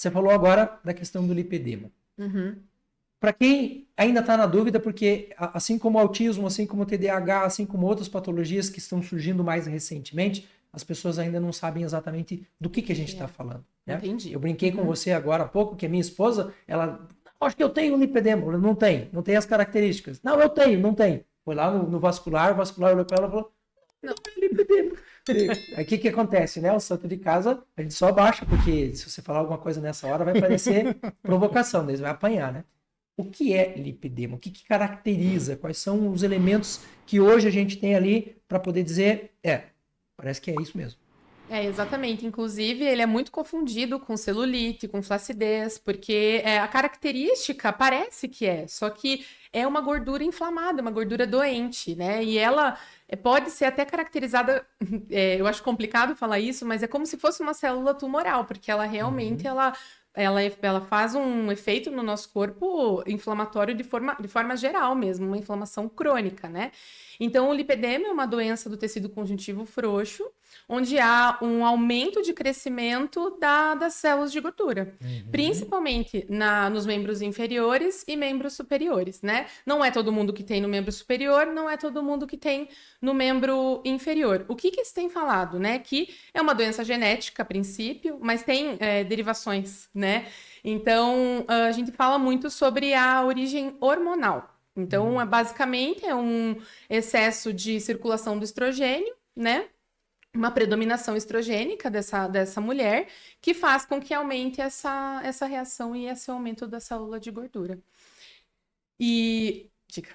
Você falou agora da questão do lipedema. Uhum. Para quem ainda está na dúvida, porque assim como o autismo, assim como o TDAH, assim como outras patologias que estão surgindo mais recentemente, as pessoas ainda não sabem exatamente do que a gente está falando. Né? Entendi. Eu brinquei com Uhum. você agora há pouco que a minha esposa, ela, acho que eu tenho lipedema. Eu, não tem as características. Não, eu tenho, não tem. Foi lá no vascular, o vascular olhou para ela e falou, não é lipedema. Aí o que acontece, né? O santo de casa, a gente só baixa, porque se você falar alguma coisa nessa hora, vai parecer provocação, eles vai apanhar, né? O que é lipedema? O que caracteriza? Quais são os elementos que hoje a gente tem ali para poder dizer, parece que é isso mesmo. É, exatamente. Inclusive, ele é muito confundido com celulite, com flacidez, porque a característica parece que só que é uma gordura inflamada, uma gordura doente, né? E ela pode ser até caracterizada, eu acho complicado falar isso, mas é como se fosse uma célula tumoral, porque ela realmente, ela faz um efeito no nosso corpo inflamatório de forma geral mesmo, uma inflamação crônica, né? Então, o lipedema é uma doença do tecido conjuntivo frouxo, onde há um aumento de crescimento das células de gordura, principalmente nos membros inferiores e membros superiores, né? Não é todo mundo que tem no membro superior, não é todo mundo que tem no membro inferior. O que se tem falado, né? Que é uma doença genética, a princípio, mas tem derivações, né? Então, a gente fala muito sobre a origem hormonal. Então, basicamente, é um excesso de circulação do estrogênio, né? Uma predominação estrogênica dessa mulher, que faz com que aumente essa reação e esse aumento da célula de gordura. E... Diga.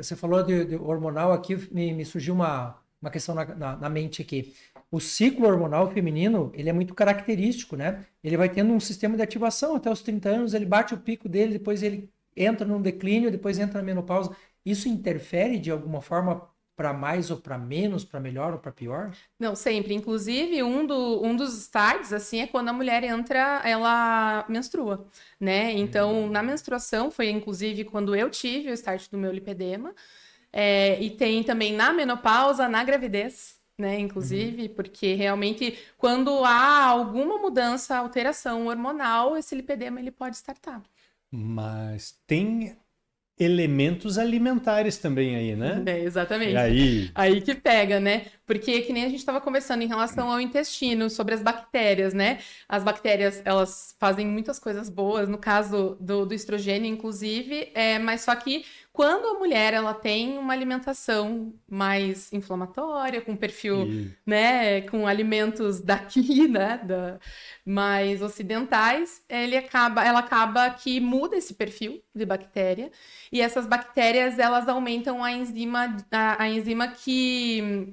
Você falou de hormonal aqui, me surgiu uma questão na mente aqui. O ciclo hormonal feminino, ele é muito característico, né? Ele vai tendo um sistema de ativação até os 30 anos, ele bate o pico dele, depois ele entra num declínio, depois entra na menopausa. Isso interfere de alguma forma para mais ou para menos, para melhor ou para pior? Não, sempre. Inclusive, um dos starts, assim, é quando a mulher entra, ela menstrua, né? Então, na menstruação, foi inclusive quando eu tive o start do meu lipedema. E tem também na menopausa, na gravidez, né? Inclusive, porque realmente, quando há alguma mudança, alteração hormonal, esse lipedema, ele pode startar. Mas tem elementos alimentares também aí, né? Exatamente. E aí? Aí que pega, né? Porque que nem a gente estava conversando em relação ao intestino, sobre as bactérias, né? As bactérias, elas fazem muitas coisas boas, no caso do estrogênio, inclusive, mas só que quando a mulher, ela tem uma alimentação mais inflamatória, com perfil, né, com alimentos daqui, né, mais ocidentais, ela acaba que muda esse perfil de bactéria, e essas bactérias, elas aumentam a enzima que...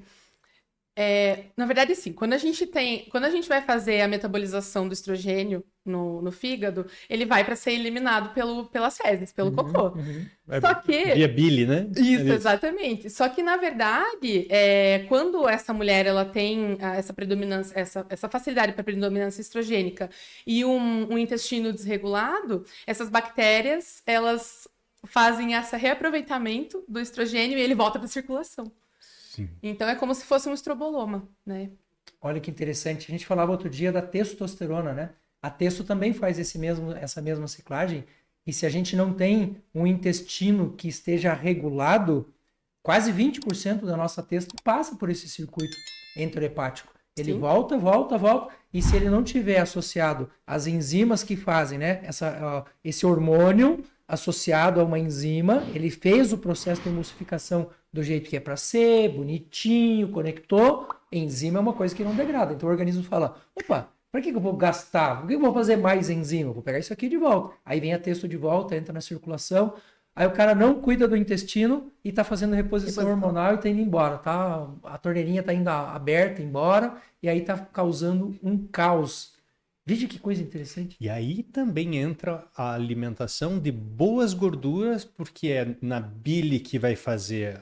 na verdade, sim, quando a gente vai fazer a metabolização do estrogênio no fígado, ele vai para ser eliminado pelas fezes, pelo cocô. Só que... Via bile, né? Isso, exatamente. Só que, na verdade, quando essa mulher ela tem essa predominância, essa facilidade para predominância estrogênica e um intestino desregulado, essas bactérias, elas fazem esse reaproveitamento do estrogênio e ele volta para a circulação. Sim. Então é como se fosse um estroboloma, né? Olha que interessante. A gente falava outro dia da testosterona, né? A testo também faz essa mesma ciclagem. E se a gente não tem um intestino que esteja regulado, quase 20% da nossa testo passa por esse circuito enterohepático. Ele volta. E se ele não tiver associado às enzimas que fazem, né? Esse hormônio associado a uma enzima, ele fez o processo de emulsificação do jeito que é para ser, bonitinho, conectou. Enzima é uma coisa que não degrada. Então o organismo fala, opa, para que eu vou gastar? Por que eu vou fazer mais enzima? Eu vou pegar isso aqui de volta. Aí vem a testo de volta, entra na circulação. Aí o cara não cuida do intestino e está fazendo reposição hormonal e está indo embora. A torneirinha está indo aberta, embora, e aí está causando um caos. Veja que coisa interessante. E aí também entra a alimentação de boas gorduras, porque é na bile que vai fazer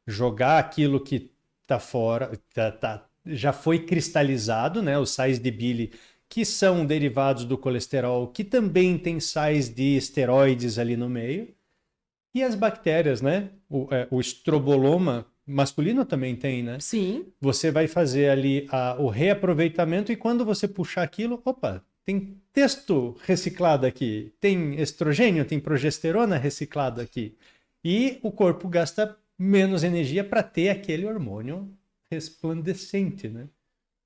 jogar aquilo que está fora, já foi cristalizado, né? Os sais de bile, que são derivados do colesterol, que também tem sais de esteroides ali no meio. E as bactérias, né? O estroboloma masculino também tem, né? Sim. Você vai fazer ali o reaproveitamento e quando você puxar aquilo, opa, tem testo reciclado aqui, tem estrogênio, tem progesterona reciclado aqui. E o corpo gasta menos energia para ter aquele hormônio resplandecente, né?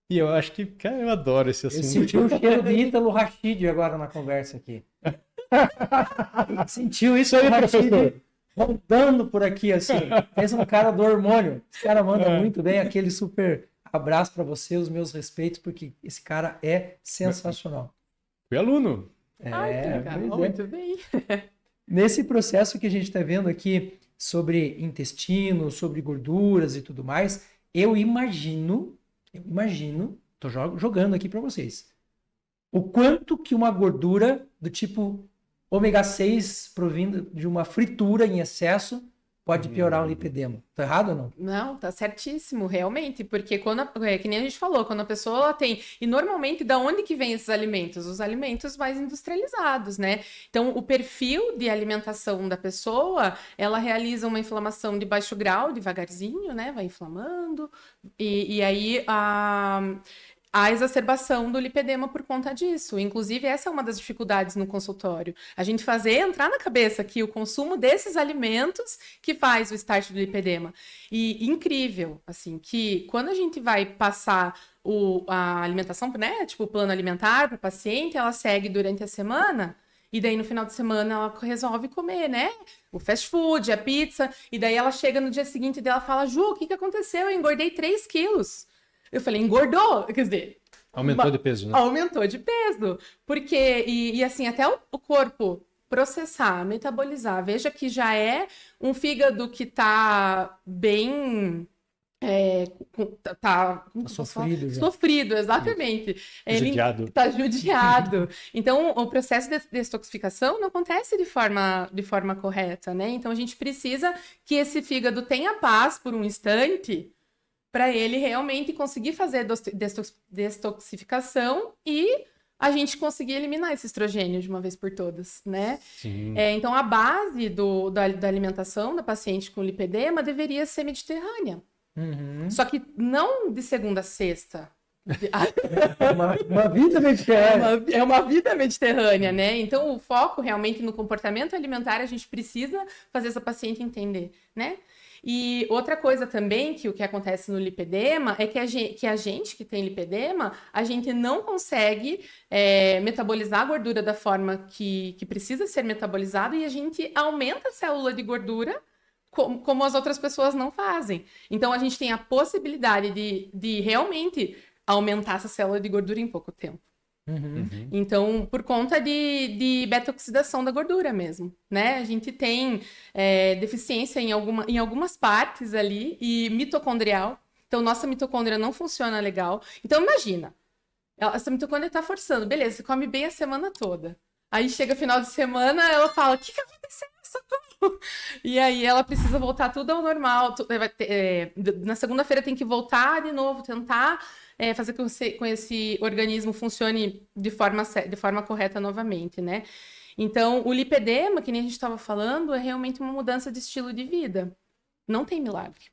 E eu acho que, cara, eu adoro esse Eu assunto. senti o cheiro de Ítalo Rachid agora na conversa aqui. Sentiu isso aí, Rachid rodando por aqui, assim. Pensa no cara do hormônio. Esse cara manda muito bem. Aquele super abraço para você, os meus respeitos, porque esse cara é sensacional. Fui aluno. Ai, que legal. pois é. Muito bem. Nesse processo que a gente está vendo aqui sobre intestino, sobre gorduras e tudo mais, eu imagino, tô jogando aqui para vocês, o quanto que uma gordura do tipo ômega 6 provindo de uma fritura em excesso pode piorar um lipedema. Tá errado ou não? Não, tá certíssimo, realmente, porque que nem a gente falou, quando a pessoa ela tem, e normalmente da onde que vem esses alimentos? Os alimentos mais industrializados, né? Então, o perfil de alimentação da pessoa, ela realiza uma inflamação de baixo grau, devagarzinho, né? Vai inflamando, e aí a exacerbação do lipedema por conta disso. Inclusive, essa é uma das dificuldades no consultório. A gente entrar na cabeça que o consumo desses alimentos que faz o start do lipedema. E incrível, assim, que quando a gente vai passar a alimentação, né, tipo o plano alimentar para a paciente, ela segue durante a semana, e daí no final de semana ela resolve comer, né? O fast food, a pizza, e daí ela chega no dia seguinte e ela fala, Ju, o que aconteceu? Eu engordei 3 quilos. Eu falei, engordou? Quer dizer... Aumentou de peso, né? Aumentou de peso. Porque, e assim, até o corpo processar, metabolizar, veja que já é um fígado que tá bem... tá sofrido já. Sofrido, exatamente. Ele Judiado. tá judiado. Então, o processo de detoxificação não acontece de forma correta, né? Então, a gente precisa que esse fígado tenha paz por um instante para ele realmente conseguir fazer detoxificação e a gente conseguir eliminar esse estrogênio de uma vez por todas, né? Sim. Então, a base da alimentação da paciente com lipedema deveria ser mediterrânea. Uhum. Só que não de segunda a sexta. Uma vida mediterrânea. É uma vida mediterrânea, né? Então, o foco realmente no comportamento alimentar, a gente precisa fazer essa paciente entender, né? E outra coisa também, que o que acontece no lipedema, é que a gente que tem lipedema, a gente não consegue metabolizar a gordura da forma que precisa ser metabolizada e a gente aumenta a célula de gordura como as outras pessoas não fazem. Então, a gente tem a possibilidade de realmente aumentar essa célula de gordura em pouco tempo. Uhum. Então, por conta de beta-oxidação da gordura mesmo, né? A gente tem deficiência em algumas partes ali e mitocondrial. Então, nossa mitocôndria não funciona legal. Então, imagina, essa mitocôndria tá forçando. Beleza, você come bem a semana toda. Aí, chega final de semana, ela fala, o que aconteceu? Socorro! E aí, ela precisa voltar tudo ao normal. Na segunda-feira tem que voltar de novo, tentar... fazer com esse organismo funcione de forma correta novamente, né? Então, o lipedema, que nem a gente estava falando, é realmente uma mudança de estilo de vida. Não tem milagre.